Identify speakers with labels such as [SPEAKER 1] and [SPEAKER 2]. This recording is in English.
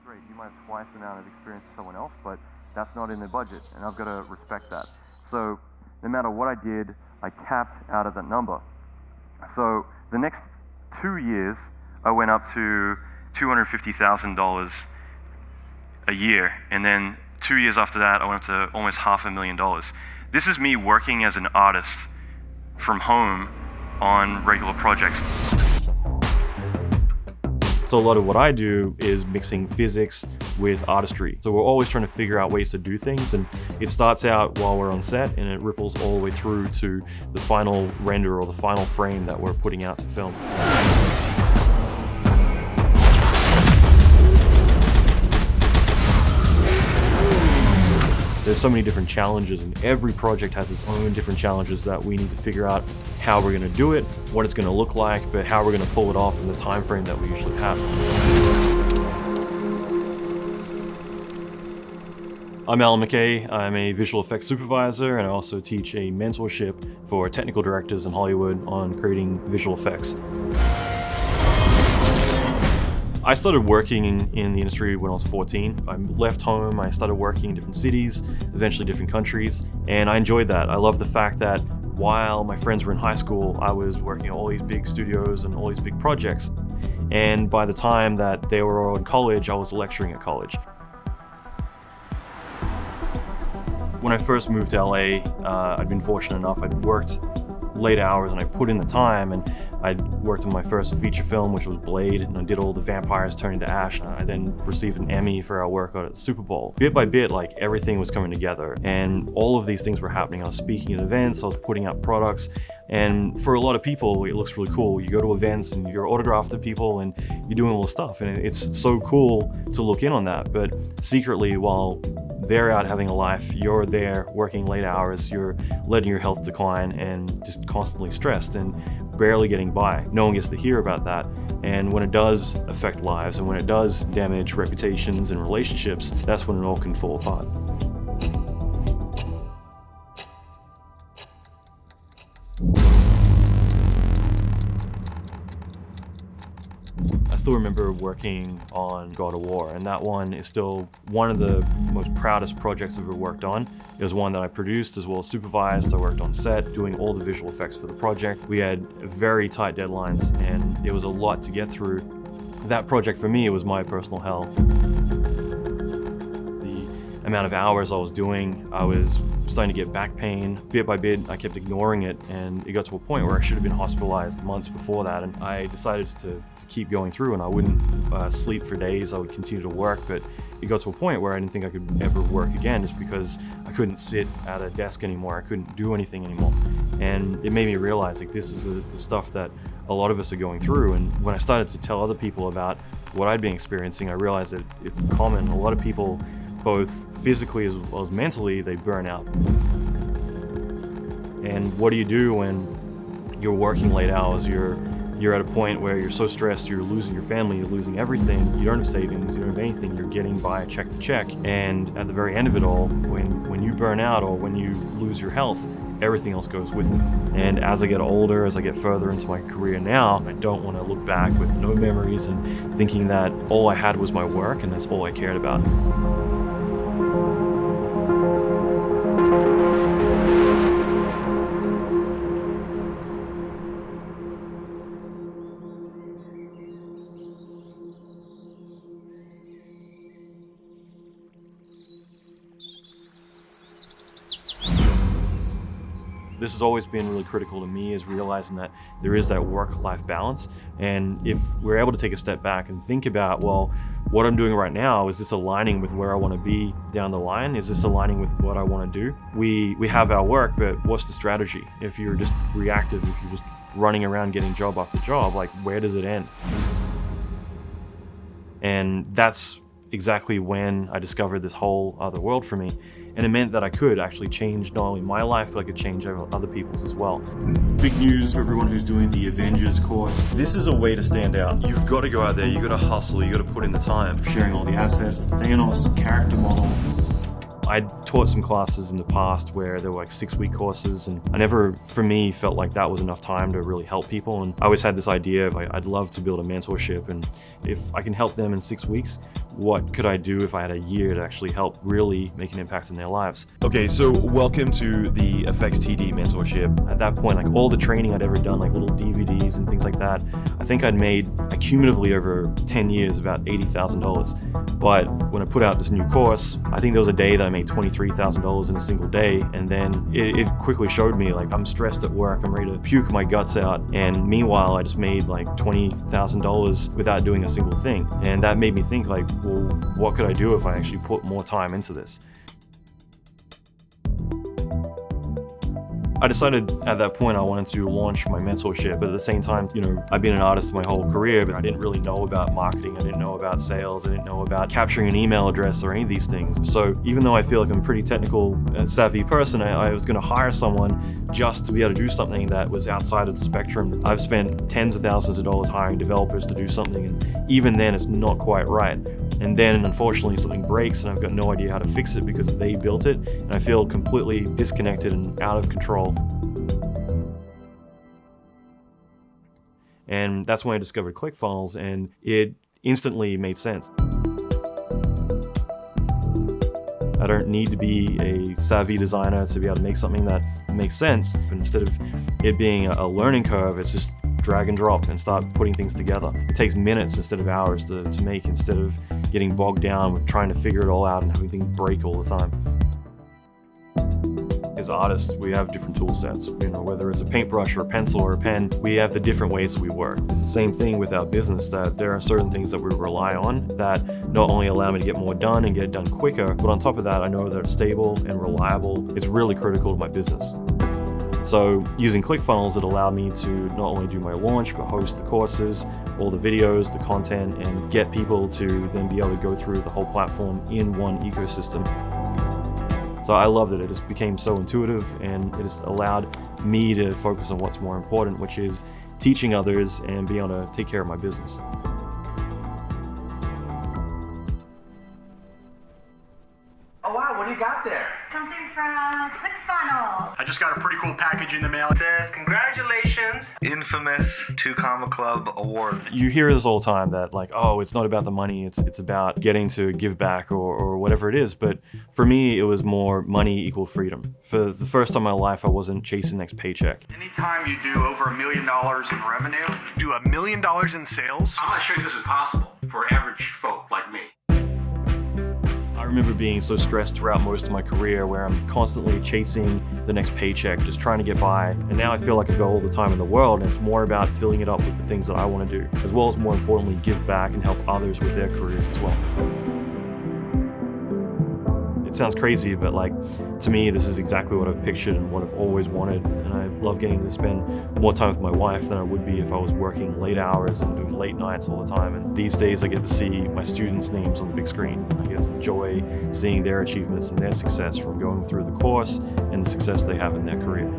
[SPEAKER 1] great. You might have twice the amount of experience as someone else, but that's not in their budget, and I've got to respect that. So no matter what I did, I capped out of that number. So the next 2 years, I went up to $250,000 a year, and then 2 years after that, I went up to almost $500,000. This is me working as an artist from home on regular projects.
[SPEAKER 2] So a lot of what I do is mixing physics with artistry. So we're always trying to figure out ways to do things, and it starts out while we're on set and it ripples all the way through to the final render or the final frame that we're putting out to film. There's so many different challenges, and every project has its own different challenges that we need to figure out how we're going to do it, what it's going to look like, but how we're going to pull it off in the time frame that we usually have. I'm Allan McKay. I'm a visual effects supervisor, and I also teach a mentorship for technical directors in Hollywood on creating visual effects. I started working in the industry when I was 14. I left home, I started working in different cities, eventually different countries, and I enjoyed that. I loved the fact that while my friends were in high school, I was working on all these big studios and all these big projects. And by the time that they were all in college, I was lecturing at college. When I first moved to LA, I'd been fortunate enough. I'd worked late hours and I put in the time, and I worked on my first feature film, which was Blade, and I did all the vampires turning to ash. And I then received an Emmy for our work at the Super Bowl. Bit by bit, like, everything was coming together, and all of these things were happening. I was speaking at events, I was putting out products, and for a lot of people, it looks really cool. You go to events and you're autographed to people and you're doing all this stuff, and it's so cool to look in on that. But secretly, while they're out having a life, you're there working late hours, you're letting your health decline and just constantly stressed and barely getting by. No one gets to hear about that. And when it does affect lives and when it does damage reputations and relationships, that's when it all can fall apart. I still remember working on God of War, and that one is still one of the most proudest projects I've ever worked on. It was one that I produced as well as supervised. I worked on set doing all the visual effects for the project. We had very tight deadlines, and it was a lot to get through. That project for me, it was my personal hell. The amount of hours I was doing, I was starting to get back pain. Bit by bit, I kept ignoring it, and it got to a point where I should have been hospitalized months before that, and I decided to keep going through, and I wouldn't sleep for days. I would continue to work, but it got to a point where I didn't think I could ever work again, just because I couldn't sit at a desk anymore. I couldn't do anything anymore. And it made me realize, like, this is the stuff that a lot of us are going through. And when I started to tell other people about what I'd been experiencing, I realized that it's common. A lot of people, both physically as well as mentally, they burn out. And what do you do when you're working late hours? You're at a point where you're so stressed, you're losing your family, you're losing everything, you don't have savings, you don't have anything, you're getting by check to check. And at the very end of it all, when you burn out or when you lose your health, everything else goes with it. And as I get older, as I get further into my career now, I don't want to look back with no memories and thinking that all I had was my work and that's all I cared about. This has always been really critical to me, is realizing that there is that work-life balance. And if we're able to take a step back and think about, well, what I'm doing right now, is this aligning with where I want to be down the line? Is this aligning with what I want to do? We have our work, but what's the strategy? If you're just reactive, if you're just running around getting job after job, like, where does it end? And that's exactly when I discovered this whole other world for me. And it meant that I could actually change not only my life, but I could change other people's as well. Big news for everyone who's doing the Avengers course. This is a way to stand out. You've got to go out there, you've got to hustle, you've got to put in the time. Sharing all the assets, the Thanos character model. I taught some classes in the past where there were like 6-week courses, and I never, for me, felt like that was enough time to really help people. And I always had this idea of like, I'd love to build a mentorship, and if I can help them in 6 weeks, what could I do if I had a year to actually help really make an impact in their lives?
[SPEAKER 3] Okay, so welcome to the FXTD mentorship.
[SPEAKER 2] At that point, like all the training I'd ever done, like little DVDs and things like that, I think I'd made cumulatively over 10 years about $80,000. But when I put out this new course, I think there was a day that I made $23,000 in a single day. And then it quickly showed me like I'm stressed at work, I'm ready to puke my guts out. And meanwhile, I just made like $20,000 without doing a single thing. And that made me think like, well, what could I do if I actually put more time into this? I decided at that point I wanted to launch my mentorship, but at the same time, I've been an artist my whole career, but I didn't really know about marketing, I didn't know about sales, I didn't know about capturing an email address or any of these things. So even though I feel like I'm a pretty technical, savvy person, I was going to hire someone just to be able to do something that was outside of the spectrum. I've spent tens of thousands of dollars hiring developers to do something, and even then it's not quite right. And then unfortunately something breaks and I've got no idea how to fix it because they built it, and I feel completely disconnected and out of control. And that's when I discovered ClickFunnels, and it instantly made sense. I don't need to be a savvy designer to be able to make something that makes sense. But instead of it being a learning curve, it's just drag and drop and start putting things together. It takes minutes instead of hours to make, instead of getting bogged down with trying to figure it all out and having things break all the time. As artists, we have different tool sets, whether it's a paintbrush or a pencil or a pen, we have the different ways that we work. It's the same thing with our business, that there are certain things that we rely on that not only allow me to get more done and get it done quicker, but on top of that, I know that it's stable and reliable. It's really critical to my business. So using ClickFunnels, it allowed me to not only do my launch, but host the courses, all the videos, the content, and get people to then be able to go through the whole platform in one ecosystem. So I loved it. It just became so intuitive, and it just allowed me to focus on what's more important, which is teaching others and being able to take care of my business.
[SPEAKER 4] Oh wow, what do you got there?
[SPEAKER 5] Something from ClickFunnels.
[SPEAKER 4] I just got a pretty cool package in the mail. It says, congratulations.
[SPEAKER 6] Infamous 2 Comma Club award.
[SPEAKER 2] You hear this all the time that like, oh, it's not about the money, it's about getting to give back or whatever it is. But for me, it was more money equal freedom. For the first time in my life, I wasn't chasing the next paycheck.
[SPEAKER 4] Anytime you do over $1 million in revenue, do $1 million in sales, I'm not sure this is possible for average folk like me.
[SPEAKER 2] I remember being so stressed throughout most of my career where I'm constantly chasing the next paycheck, just trying to get by. And now I feel like I've got all the time in the world, and it's more about filling it up with the things that I want to do, as well as more importantly, give back and help others with their careers as well. It sounds crazy, but like, to me, this is exactly what I've pictured and what I've always wanted. And I love getting to spend more time with my wife than I would be if I was working late hours and doing late nights all the time. And these days I get to see my students' names on the big screen. I get to enjoy seeing their achievements and their success from going through the course and the success they have in their career.